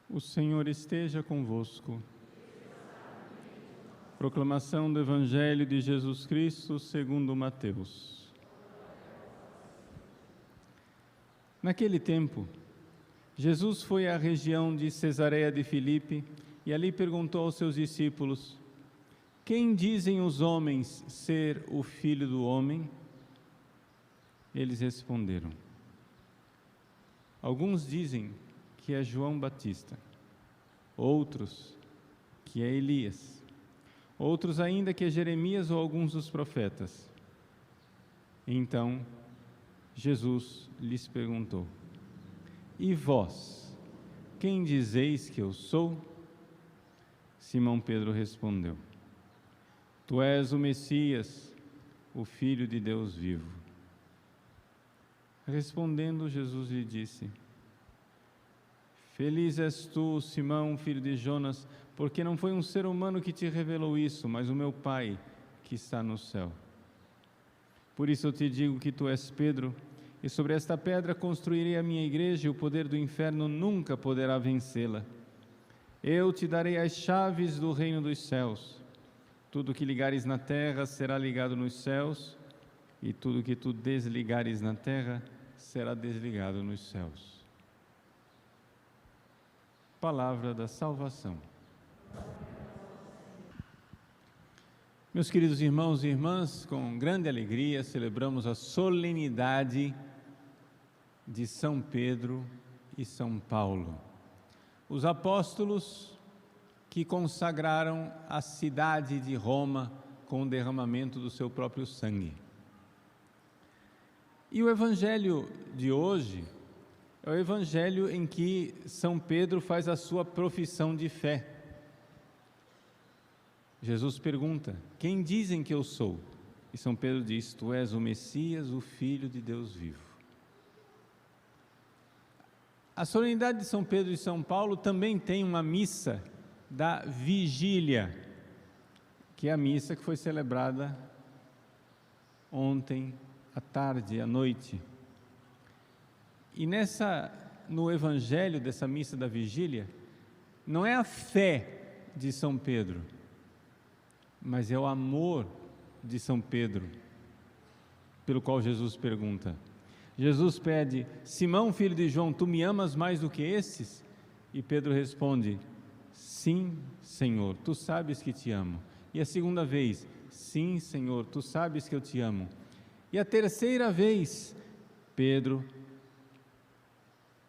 O Senhor esteja convosco. Proclamação do Evangelho de Jesus Cristo segundo Mateus. Naquele tempo, Jesus foi à região de Cesareia de Filipe e ali perguntou aos seus discípulos: quem dizem os homens ser o Filho do Homem? Eles responderam: alguns dizem que é João Batista, outros que é Elias, outros ainda que é Jeremias ou alguns dos profetas. Então Jesus lhes perguntou: e vós, quem dizeis que eu sou? Simão Pedro respondeu: tu és o Messias, o Filho de Deus vivo. Respondendo, Jesus lhe disse: feliz és tu, Simão, filho de Jonas, porque não foi um ser humano que te revelou isso, mas o meu Pai que está no céu. Por isso eu te digo que tu és Pedro, e sobre esta pedra construirei a minha igreja, e o poder do inferno nunca poderá vencê-la. Eu te darei as chaves do reino dos céus. Tudo que ligares na terra será ligado nos céus, e tudo que tu desligares na terra será desligado nos céus. Palavra da salvação. Meus queridos irmãos e irmãs, com grande alegria celebramos a solenidade de São Pedro e São Paulo, os apóstolos que consagraram a cidade de Roma com o derramamento do seu próprio sangue. E o Evangelho de hoje é o Evangelho em que São Pedro faz a sua profissão de fé. Jesus pergunta: quem dizem que eu sou? E São Pedro diz: tu és o Messias, o Filho de Deus vivo. A solenidade de São Pedro e São Paulo também tem uma missa da vigília, que é a missa que foi celebrada ontem à tarde, à noite. E no Evangelho dessa missa da vigília, não é a fé de São Pedro, mas é o amor de São Pedro, pelo qual Jesus pergunta. Jesus pede: Simão, filho de João, tu me amas mais do que esses? E Pedro responde: sim, Senhor, tu sabes que te amo. E a segunda vez: sim, Senhor, tu sabes que eu te amo. E a terceira vez, Pedro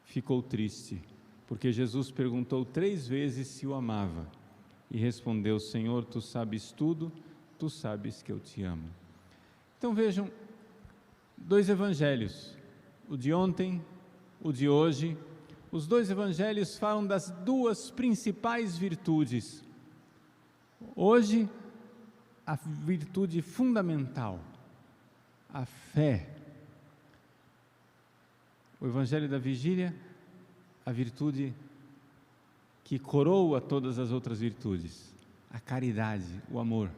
ficou triste, porque Jesus perguntou 3 vezes se o amava, e respondeu: Senhor, tu sabes tudo, tu sabes que eu te amo. Então vejam, 2 evangelhos, o de ontem, o de hoje. Os 2 evangelhos falam das 2 principais virtudes. Hoje, a virtude fundamental, a fé. O Evangelho da Vigília, a virtude que coroa todas as outras virtudes, a caridade, o amor.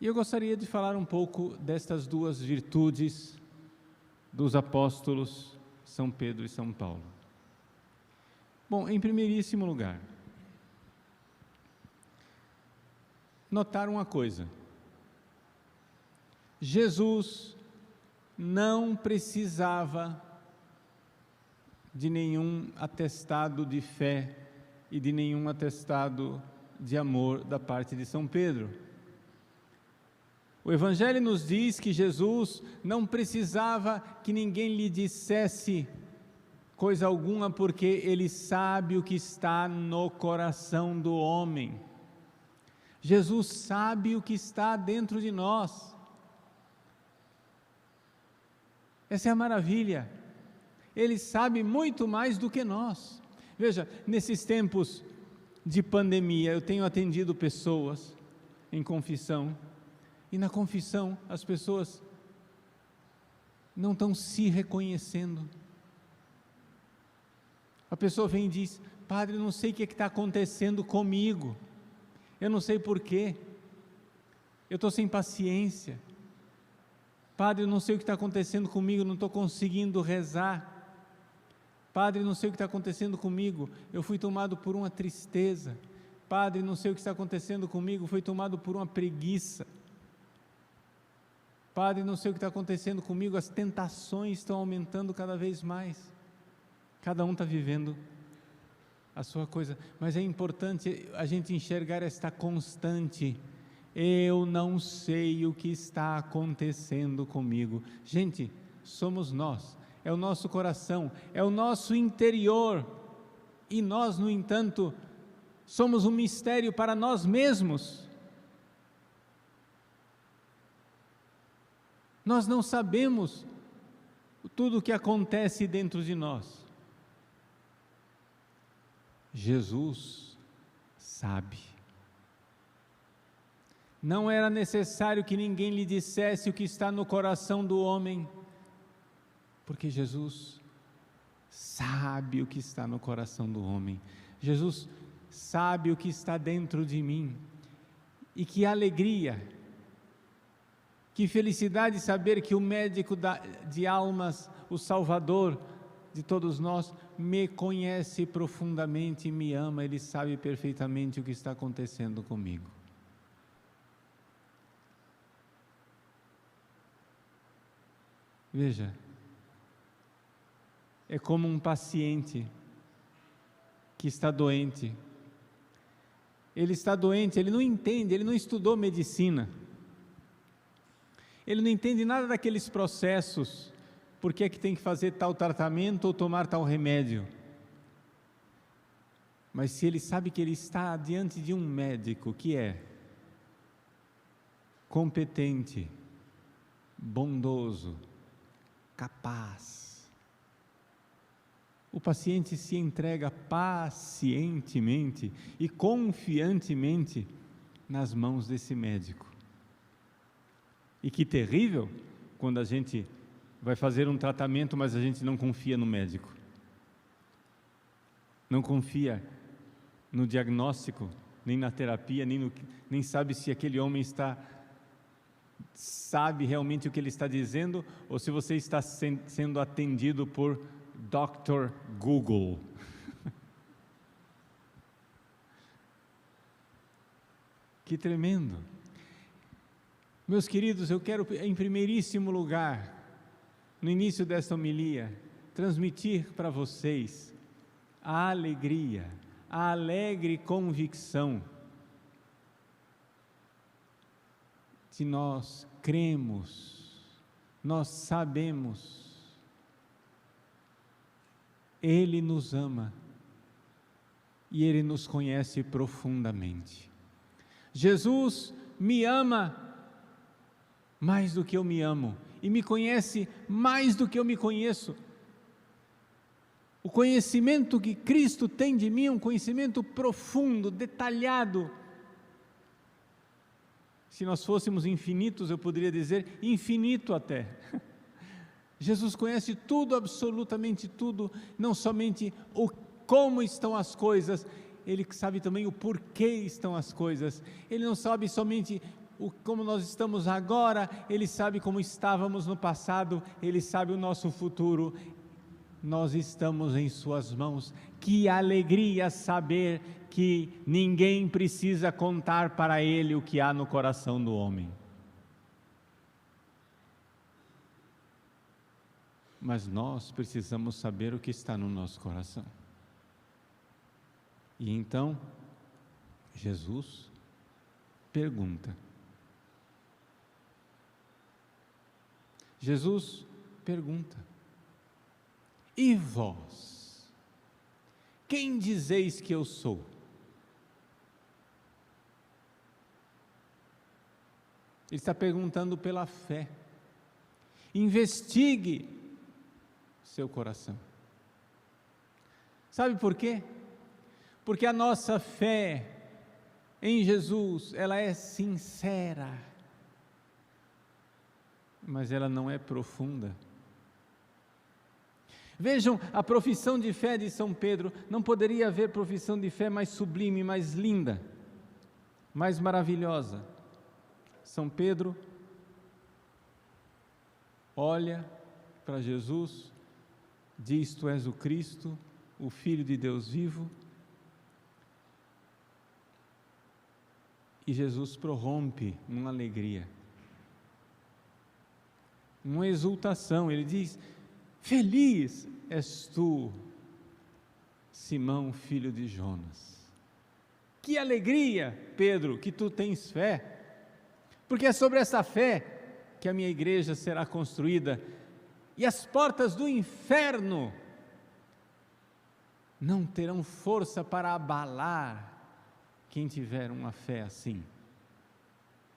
E eu gostaria de falar um pouco destas 2 virtudes dos apóstolos São Pedro e São Paulo. Bom, em primeiríssimo lugar, notar uma coisa: Jesus não precisava de nenhum atestado de fé e de nenhum atestado de amor da parte de São Pedro. O Evangelho nos diz que Jesus não precisava que ninguém lhe dissesse coisa alguma, porque Ele sabe o que está no coração do homem. Jesus sabe o que está dentro de nós. Essa é a maravilha. Ele sabe muito mais do que nós. Veja, nesses tempos de pandemia, eu tenho atendido pessoas em confissão, e na confissão as pessoas não estão se reconhecendo. A pessoa vem e diz: padre, eu não sei o que está acontecendo comigo, eu não sei porquê, eu estou sem paciência. Padre, eu não sei o que está acontecendo comigo, não estou conseguindo rezar. Padre, não sei o que está acontecendo comigo, eu fui tomado por uma tristeza. Padre, não sei o que está acontecendo comigo, fui tomado por uma preguiça. Padre, não sei o que está acontecendo comigo, as tentações estão aumentando cada vez mais. Cada um está vivendo a sua coisa, mas é importante a gente enxergar esta constante. Eu não sei o que está acontecendo comigo. Gente, somos nós, é o nosso coração, é o nosso interior, e nós, no entanto, somos um mistério para nós mesmos. Nós não sabemos tudo o que acontece dentro de nós. Jesus sabe. Não era necessário que ninguém lhe dissesse o que está no coração do homem, porque Jesus sabe o que está no coração do homem. Jesus sabe o que está dentro de mim. E que alegria, que felicidade saber que o médico de almas, o Salvador de todos nós, me conhece profundamente e me ama. Ele sabe perfeitamente o que está acontecendo comigo. Veja, é como um paciente que está doente. Ele está doente, ele não entende, ele não estudou medicina. Ele não entende nada daqueles processos, por que é que tem que fazer tal tratamento ou tomar tal remédio. Mas se ele sabe que ele está diante de um médico que é competente, bondoso, capaz, o paciente se entrega pacientemente e confiantemente nas mãos desse médico. E que terrível quando a gente vai fazer um tratamento, mas a gente não confia no médico, não confia no diagnóstico, nem na terapia, nem sabe se aquele homem sabe realmente o que ele está dizendo, ou se você está sendo atendido por Dr. Google. Que tremendo! Meus queridos, eu quero, em primeiríssimo lugar, no início desta homilia, transmitir para vocês a alegria, a alegre convicção de nós cremos, nós sabemos, Ele nos ama e Ele nos conhece profundamente. Jesus me ama mais do que eu me amo, e me conhece mais do que eu me conheço. O conhecimento que Cristo tem de mim é um conhecimento profundo, detalhado. Se nós fôssemos infinitos, eu poderia dizer infinito até. Jesus conhece tudo, absolutamente tudo, não somente como estão as coisas, Ele sabe também o porquê estão as coisas. Ele não sabe somente como nós estamos agora, Ele sabe como estávamos no passado, Ele sabe o nosso futuro. Nós estamos em Suas mãos. Que alegria saber que ninguém precisa contar para Ele o que há no coração do homem. Mas nós precisamos saber o que está no nosso coração. E então, Jesus pergunta. Jesus pergunta: e vós? Quem dizeis que eu sou? Ele está perguntando pela fé. Investigue seu coração. Sabe por quê? Porque a nossa fé em Jesus, ela é sincera, mas ela não é profunda. Vejam a profissão de fé de São Pedro. Não poderia haver profissão de fé mais sublime, mais linda, mais maravilhosa. São Pedro olha para Jesus diz: Tu és o Cristo, o Filho de Deus vivo. E Jesus prorrompe numa alegria, uma exultação. Ele diz: Feliz és tu, Simão, filho de Jonas. Que alegria, Pedro, que tu tens fé, porque é sobre essa fé que a minha igreja será construída, e as portas do inferno não terão força para abalar quem tiver uma fé assim.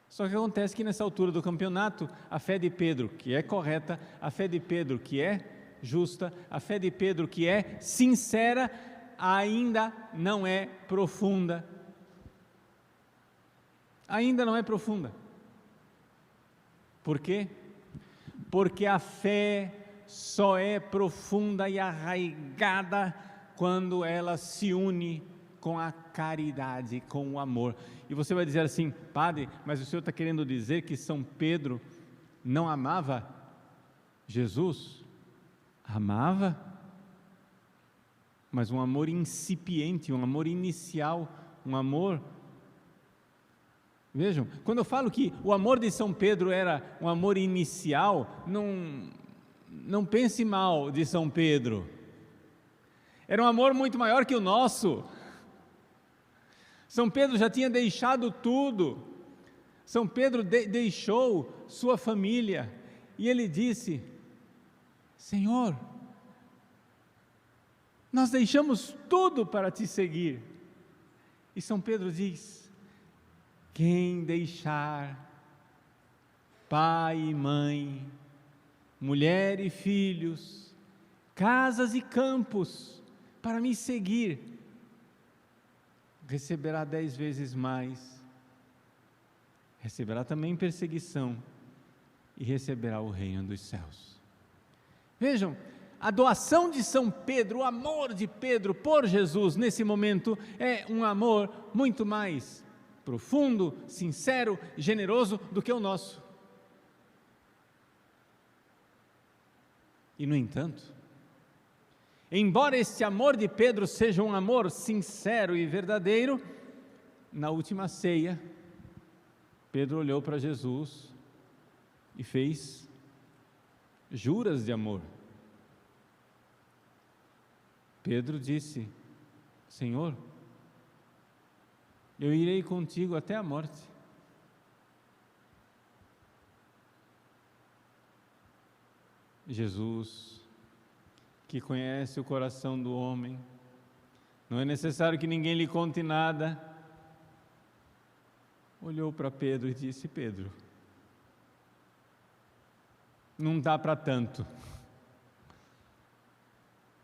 Só que acontece que nessa altura do campeonato, a fé de Pedro, que é correta, a fé de Pedro, que é justa, a fé de Pedro, que é sincera, ainda não é profunda. Ainda não é profunda. Por quê? Porque a fé só é profunda e arraigada quando ela se une com a caridade, com o amor. E você vai dizer assim: padre, mas o senhor está querendo dizer que São Pedro não amava Jesus? Amava, mas um amor incipiente, um amor inicial, um amor... Vejam, quando eu falo que o amor de São Pedro era um amor inicial, não pense mal de São Pedro. Era um amor muito maior que o nosso. São Pedro já tinha deixado tudo. São Pedro deixou sua família e ele disse: Senhor, nós deixamos tudo para te seguir. E São Pedro diz: quem deixar pai e mãe, mulher e filhos, casas e campos, para me seguir, receberá 10 vezes mais, receberá também perseguição e receberá o reino dos céus. Vejam, a doação de São Pedro, o amor de Pedro por Jesus nesse momento é um amor muito mais profundo, sincero, generoso do que o nosso. E no entanto, embora este amor de Pedro seja um amor sincero e verdadeiro, na última ceia, Pedro olhou para Jesus e fez juras de amor. Pedro disse: Senhor, eu irei contigo até a morte. Jesus, que conhece o coração do homem, não é necessário que ninguém lhe conte nada, olhou para Pedro e disse: Pedro, não dá para tanto.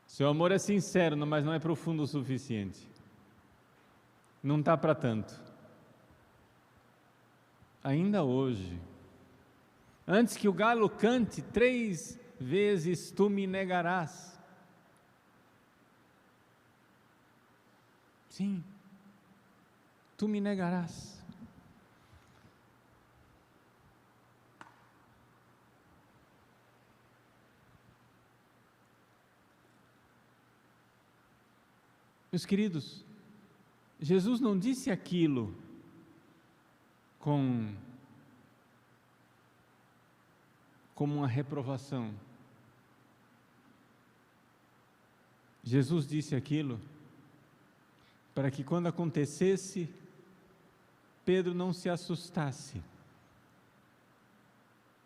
Seu amor é sincero, mas não é profundo o suficiente. Não dá para tanto. Ainda hoje, antes que o galo cante 3 vezes, tu me negarás. Sim, tu me negarás. Meus queridos, Jesus não disse aquilo como uma reprovação. Jesus disse aquilo para que quando acontecesse, Pedro não se assustasse.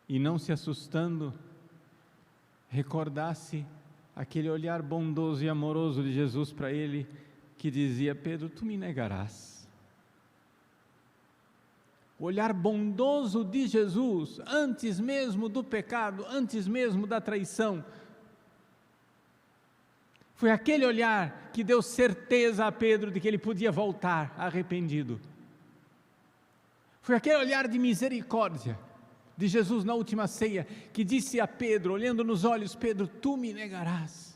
E não se assustando, recordasse aquele olhar bondoso e amoroso de Jesus para ele, que dizia: Pedro, tu me negarás. O olhar bondoso de Jesus, antes mesmo do pecado, antes mesmo da traição, foi aquele olhar que deu certeza a Pedro de que ele podia voltar arrependido. Foi aquele olhar de misericórdia de Jesus na última ceia, que disse a Pedro, olhando nos olhos: Pedro, tu me negarás.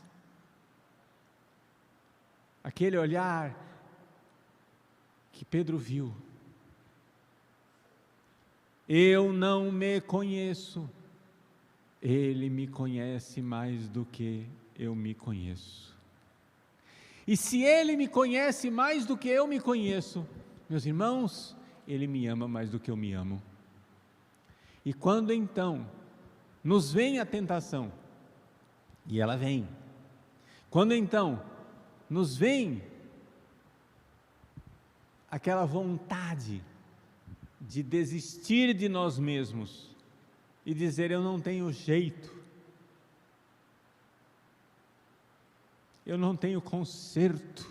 Aquele olhar que Pedro viu: eu não me conheço, ele me conhece mais do que eu me conheço. E se Ele me conhece mais do que eu me conheço, meus irmãos, Ele me ama mais do que eu me amo. E quando então nos vem a tentação, e ela vem, quando então nos vem aquela vontade de desistir de nós mesmos e dizer: eu não tenho jeito, eu não tenho conserto,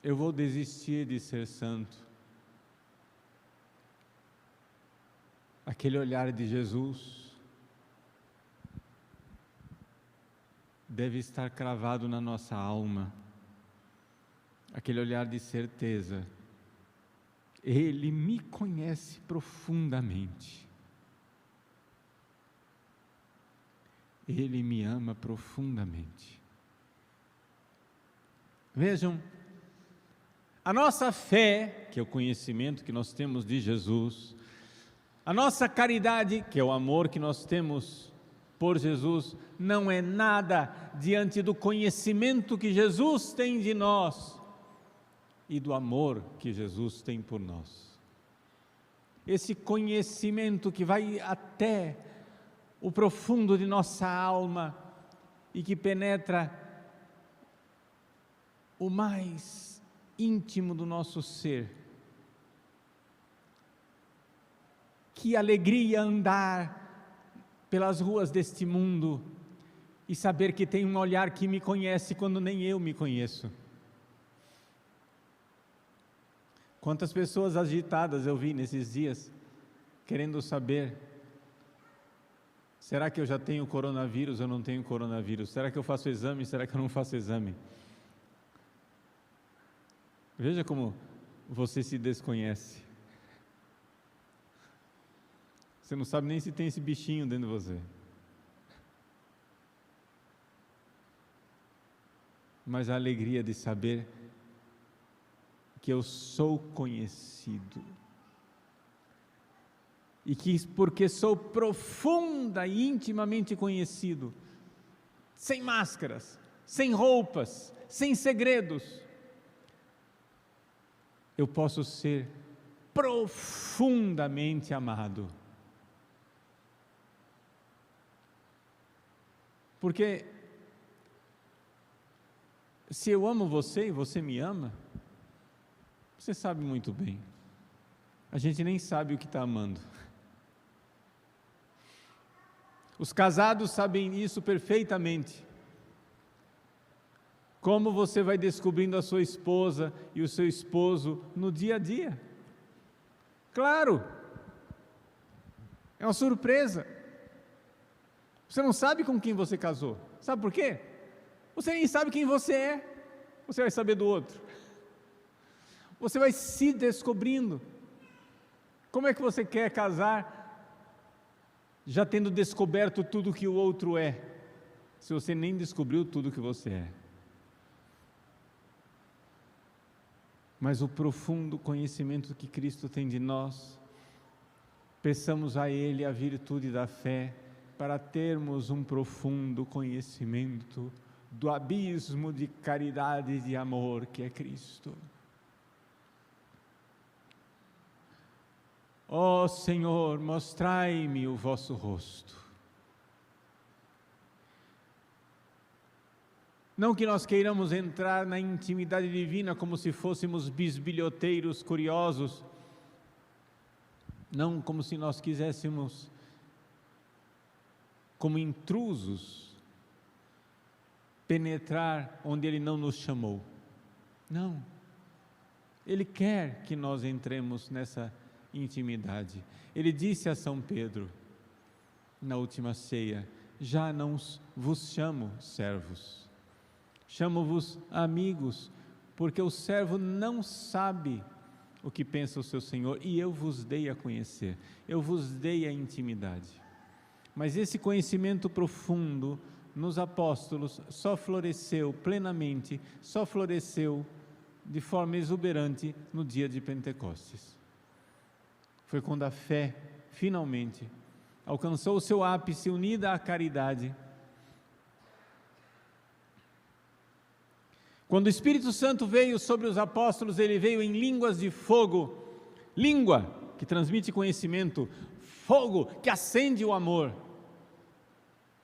eu vou desistir de ser santo. Aquele olhar de Jesus deve estar cravado na nossa alma, aquele olhar de certeza: Ele me conhece profundamente, Ele me ama profundamente. Vejam, a nossa fé, que é o conhecimento que nós temos de Jesus, a nossa caridade, que é o amor que nós temos por Jesus, não é nada diante do conhecimento que Jesus tem de nós e do amor que Jesus tem por nós. Esse conhecimento que vai até o profundo de nossa alma e que penetra o mais íntimo do nosso ser. Que alegria andar pelas ruas deste mundo e saber que tem um olhar que me conhece quando nem eu me conheço. Quantas pessoas agitadas eu vi nesses dias, querendo saber: será que eu já tenho coronavírus ou não tenho coronavírus? Será que eu faço exame? Será que eu não faço exame? Veja como você se desconhece. Você não sabe nem se tem esse bichinho dentro de você. Mas a alegria de saber que eu sou conhecido. E que porque sou profunda e intimamente conhecido, sem máscaras, sem roupas, sem segredos, eu posso ser profundamente amado. Porque se eu amo você e você me ama, você sabe muito bem, a gente nem sabe o que está amando. Os casados sabem isso perfeitamente. Como você vai descobrindo a sua esposa e o seu esposo no dia a dia? Claro, é uma surpresa. Você não sabe com quem você casou. Sabe por quê? Você nem sabe quem você é. Você vai saber do outro. Você vai se descobrindo. Como é que você quer casar já tendo descoberto tudo que o outro é, se você nem descobriu tudo que você é? Mas o profundo conhecimento que Cristo tem de nós, peçamos a Ele a virtude da fé, para termos um profundo conhecimento do abismo de caridade e de amor que é Cristo. Ó Senhor, mostrai-me o vosso rosto. Não que nós queiramos entrar na intimidade divina como se fôssemos bisbilhoteiros curiosos, não como se nós quiséssemos, como intrusos, penetrar onde Ele não nos chamou. Não, Ele quer que nós entremos nessa intimidade. Ele disse a São Pedro, na última ceia: já não vos chamo servos, chamo-vos amigos, porque o servo não sabe o que pensa o seu Senhor, e eu vos dei a conhecer, eu vos dei a intimidade. Mas esse conhecimento profundo nos apóstolos só floresceu plenamente, só floresceu de forma exuberante no dia de Pentecostes. Foi quando a fé, finalmente, alcançou o seu ápice unida à caridade. Quando o Espírito Santo veio sobre os apóstolos, ele veio em línguas de fogo, língua que transmite conhecimento, fogo que acende o amor,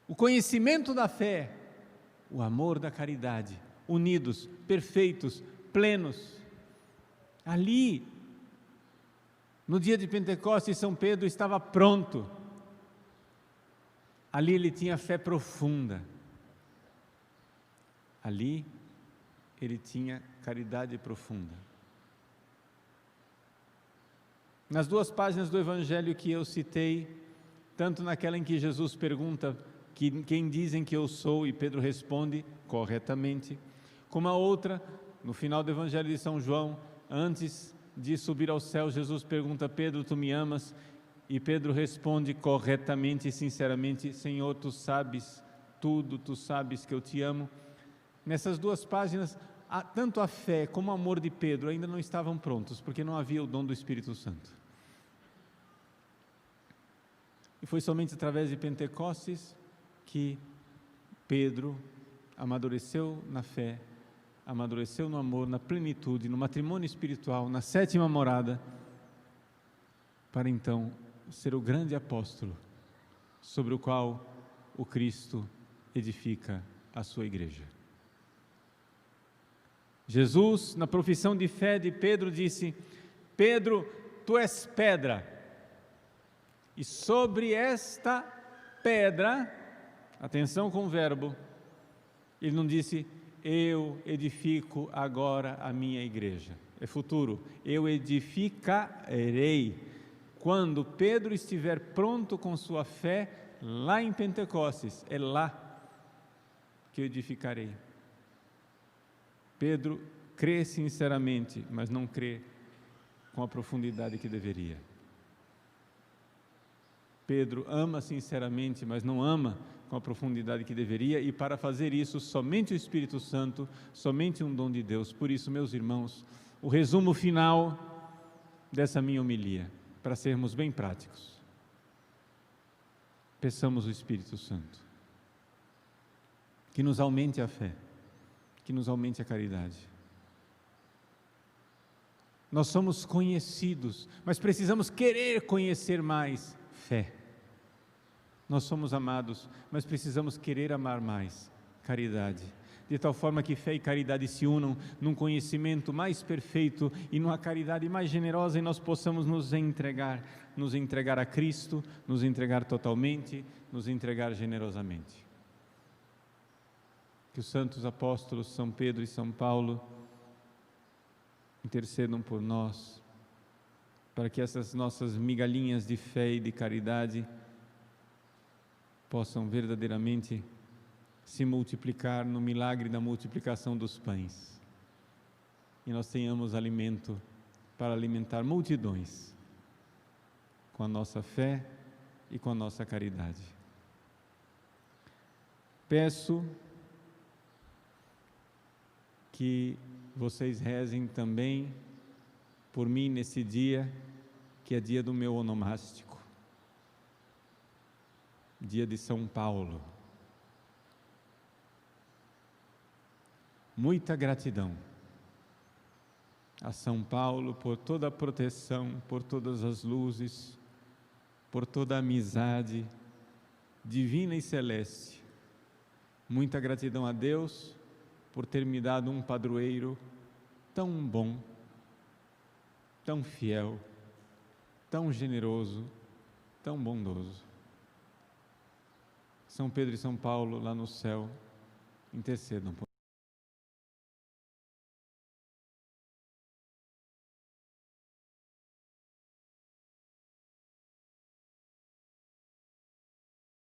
o conhecimento da fé, o amor da caridade, unidos, perfeitos, plenos. Ali, no dia de Pentecostes, São Pedro estava pronto. Ali ele tinha fé profunda. Ali ele tinha caridade profunda. Nas 2 páginas do Evangelho que eu citei, tanto naquela em que Jesus pergunta quem dizem que eu sou, e Pedro responde corretamente, como a outra, no final do Evangelho de São João, antes de subir ao céu, Jesus pergunta: Pedro, tu me amas? E Pedro responde corretamente e sinceramente: Senhor, tu sabes tudo, tu sabes que eu te amo. Nessas 2 páginas, tanto a fé como o amor de Pedro ainda não estavam prontos, porque não havia o dom do Espírito Santo. E foi somente através de Pentecostes que Pedro amadureceu na fé, amadureceu no amor, na plenitude, no matrimônio espiritual, na 7ª morada, para então ser o grande apóstolo sobre o qual o Cristo edifica a sua igreja. Jesus, na profissão de fé de Pedro, disse: Pedro, tu és pedra, e sobre esta pedra, atenção com o verbo, ele não disse: eu edifico agora a minha igreja, é futuro, eu edificarei. Quando Pedro estiver pronto com sua fé, lá em Pentecostes, é lá que eu edificarei. Pedro crê sinceramente, mas não crê com a profundidade que deveria. Pedro ama sinceramente, mas não ama com a profundidade que deveria, e para fazer isso, somente o Espírito Santo, somente um dom de Deus. Por isso, meus irmãos, o resumo final dessa minha homilia, para sermos bem práticos: peçamos o Espírito Santo, que nos aumente a fé, que nos aumente a caridade. Nós somos conhecidos, mas precisamos querer conhecer mais fé. Nós somos amados, mas precisamos querer amar mais caridade, de tal forma que fé e caridade se unam num conhecimento mais perfeito e numa caridade mais generosa, e nós possamos nos entregar a Cristo, nos entregar totalmente, nos entregar generosamente. Que os santos apóstolos São Pedro e São Paulo intercedam por nós, para que essas nossas migalhinhas de fé e de caridade possam verdadeiramente se multiplicar no milagre da multiplicação dos pães, e nós tenhamos alimento para alimentar multidões com a nossa fé e com a nossa caridade. Peço que vocês rezem também por mim nesse dia, que é dia do meu onomástico, dia de São Paulo. Muita gratidão a São Paulo por toda a proteção, por todas as luzes, por toda a amizade divina e celeste. Muita gratidão a Deus por ter me dado um padroeiro tão bom, tão fiel, tão generoso, tão bondoso. São Pedro e São Paulo lá no céu intercedam por